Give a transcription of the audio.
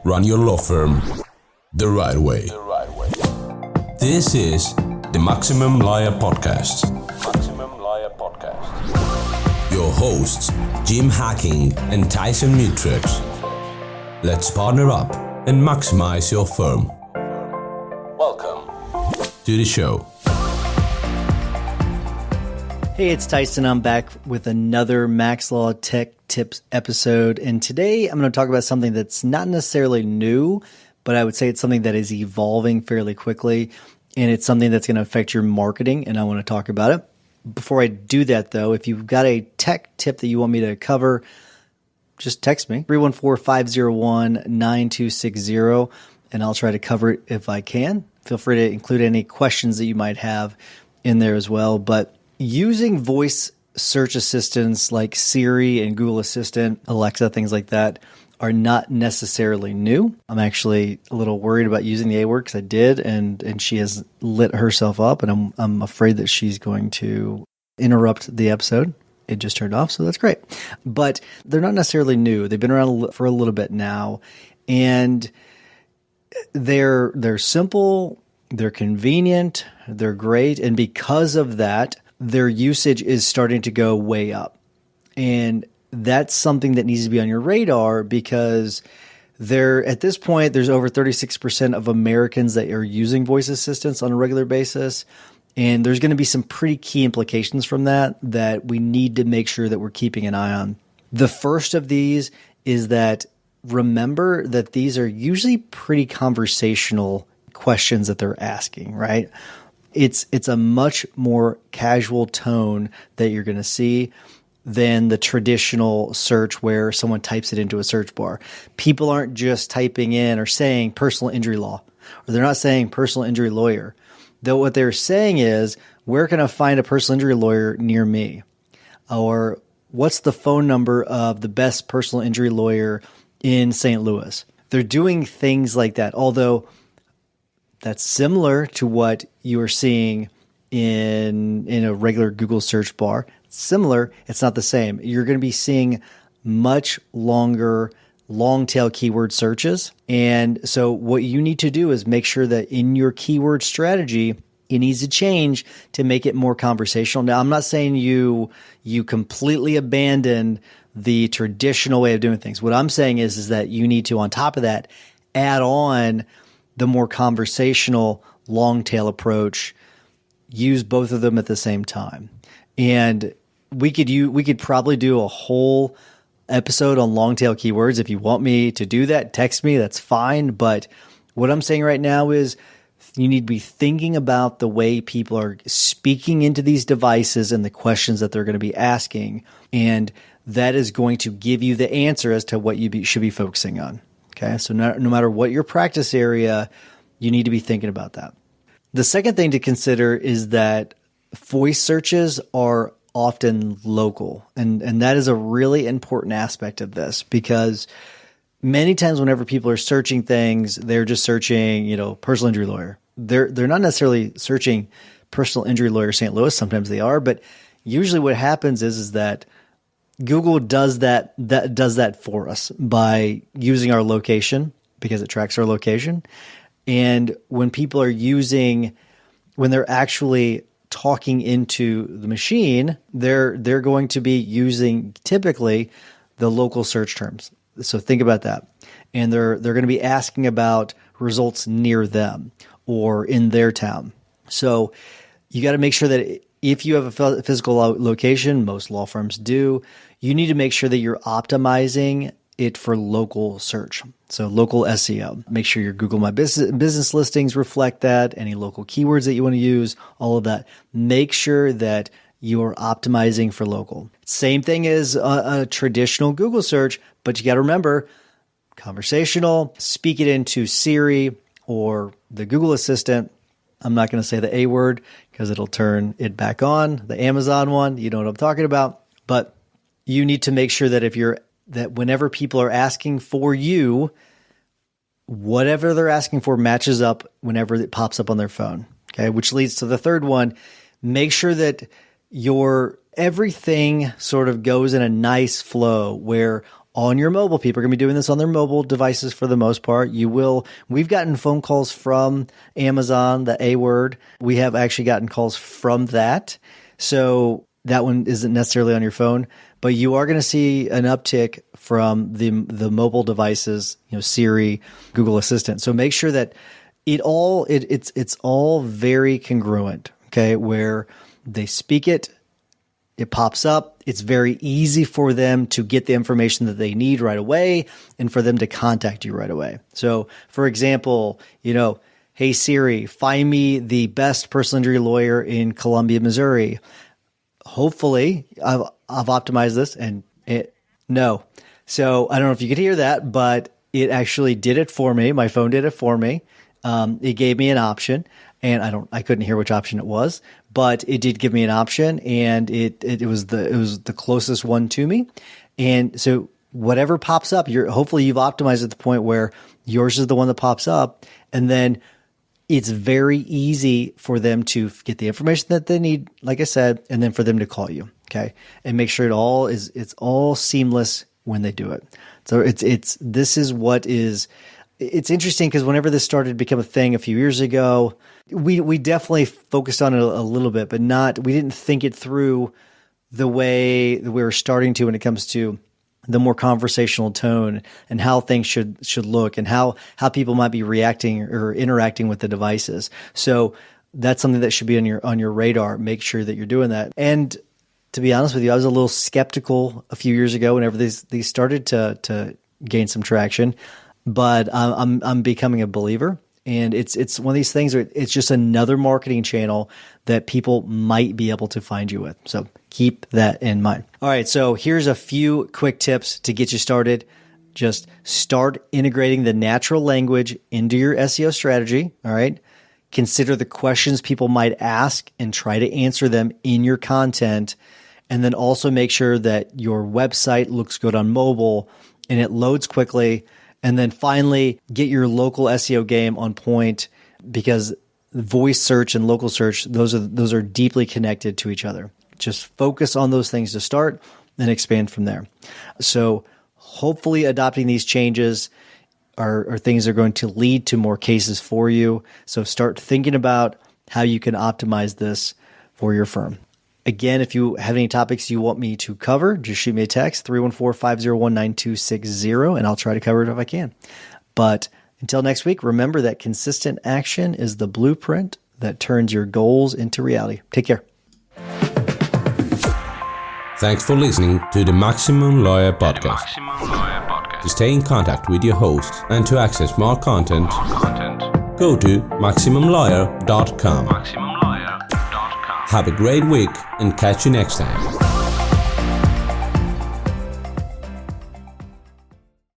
Run your law firm the right way. This is the Maximum Lawyer Podcast. Your hosts, Jim Hacking and Tyson Mutrux. Let's partner up and maximize your firm. Welcome to the show. Hey, it's Tyson. I'm back with another Max Law Tech Tips episode. And today I'm going to talk about something that's not necessarily new, but I would say it's something that is evolving fairly quickly. And it's something that's going to affect your marketing. And I want to talk about it. Before I do that, though, if you've got a tech tip that you want me to cover, just text me, 314-501-9260, and I'll try to cover it if I can. Feel free to include any questions that you might have in there as well. But using voice search assistants like Siri and Google Assistant, Alexa, things like that, are not necessarily new. I'm actually a little worried about using the A word because I did, and she has lit herself up, and I'm afraid that she's going to interrupt the episode. It just turned off, so that's great. But they're not necessarily new. They've been around for a little bit now, and they're simple, they're convenient, they're great, and because of that, their usage is starting to go way up. And that's something that needs to be on your radar because at this point, there's over 36% of Americans that are using voice assistants on a regular basis. And there's going to be some pretty key implications from that we need to make sure that we're keeping an eye on. The first of these is that remember that these are usually pretty conversational questions that they're asking, right? It's a much more casual tone that you're going to see than the traditional search where someone types it into a search bar. People aren't just typing in or saying personal injury law, or they're not saying personal injury lawyer. Though what they're saying is, where can I find a personal injury lawyer near me? Or what's the phone number of the best personal injury lawyer in St. Louis? They're doing things like that, although that's similar to what you are seeing in a regular Google search bar. It's similar, it's not the same. You're going to be seeing much longer, long-tail keyword searches. And so what you need to do is make sure that in your keyword strategy, it needs to change to make it more conversational. Now, I'm not saying you completely abandon the traditional way of doing things. What I'm saying is that you need to, on top of that, add on the more conversational long-tail approach. Use both of them at the same time. And we could probably do a whole episode on long-tail keywords. If you want me to do that, text me, that's fine. But what I'm saying right now is you need to be thinking about the way people are speaking into these devices and the questions that they're going to be asking. And that is going to give you the answer as to what you should be focusing on. Okay, so no matter what your practice area, you need to be thinking about that. The second thing to consider is that voice searches are often local. And that is a really important aspect of this because many times whenever people are searching things, they're just searching, personal injury lawyer. They're not necessarily searching personal injury lawyer St. Louis. Sometimes they are, but usually what happens is that Google does that for us by using our location because it tracks our location. And when people are when they're actually talking into the machine, they're going to be using typically the local search terms. So think about that. And they're going to be asking about results near them or in their town. So you got to make sure that if you have a physical location, most law firms do, you need to make sure that you're optimizing it for local search. So local SEO. Make sure your Google My Business listings reflect that, any local keywords that you want to use, all of that. Make sure that you are optimizing for local. Same thing as a traditional Google search, but you got to remember, conversational, speak it into Siri or the Google Assistant. I'm not going to say the A word because it'll turn it back on, the Amazon one. You know what I'm talking about. But you need to make sure that that whenever people are asking for you, whatever they're asking for matches up whenever it pops up on their phone. Okay, which leads to the third one. Make sure that everything sort of goes in a nice flow where on your mobile. People are going to be doing this on their mobile devices for the most part. We've gotten phone calls from Amazon, the A word. We have actually gotten calls from that. So that one isn't necessarily on your phone, but you are going to see an uptick from the mobile devices, Siri, Google Assistant. So make sure that it's all very congruent, okay? Where they speak it pops up. It's very easy for them to get the information that they need right away and for them to contact you right away. So, for example, hey Siri, find me the best personal injury lawyer in Columbia, Missouri. Hopefully, I've optimized this no. So I don't know if you could hear that, but it actually did it for me. My phone did it for me. It gave me an option, and I couldn't hear which option it was, but it did give me an option, and it was the closest one to me. And so whatever pops up, hopefully you've optimized at the point where yours is the one that pops up, and then it's very easy for them to get the information that they need, like I said, and then for them to call you, okay? And make sure it's all seamless when they do it. So it's interesting because whenever this started to become a thing a few years ago, we definitely focused on it a little bit, but we didn't think it through the way that we were starting to when it comes to the more conversational tone and how things should look and how people might be reacting or interacting with the devices. So that's something that should be on your radar. Make sure that you're doing that. And to be honest with you, I was a little skeptical a few years ago whenever these started to gain some traction, but I'm becoming a believer. And it's one of these things where it's just another marketing channel that people might be able to find you with. So keep that in mind. All right, so here's a few quick tips to get you started. Just start integrating the natural language into your SEO strategy, all right? Consider the questions people might ask and try to answer them in your content. And then also make sure that your website looks good on mobile and it loads quickly. And then finally, get your local SEO game on point because voice search and local search, those are deeply connected to each other. Just focus on those things to start and expand from there. So hopefully adopting these changes are things that are going to lead to more cases for you. So start thinking about how you can optimize this for your firm. Again, if you have any topics you want me to cover, just shoot me a text, 314-501-9260, and I'll try to cover it if I can. But until next week, remember that consistent action is the blueprint that turns your goals into reality. Take care. Thanks for listening to the Maximum Lawyer Podcast. To stay in contact with your host and to access more content, go to MaximumLawyer.com. Have a great week and catch you next time.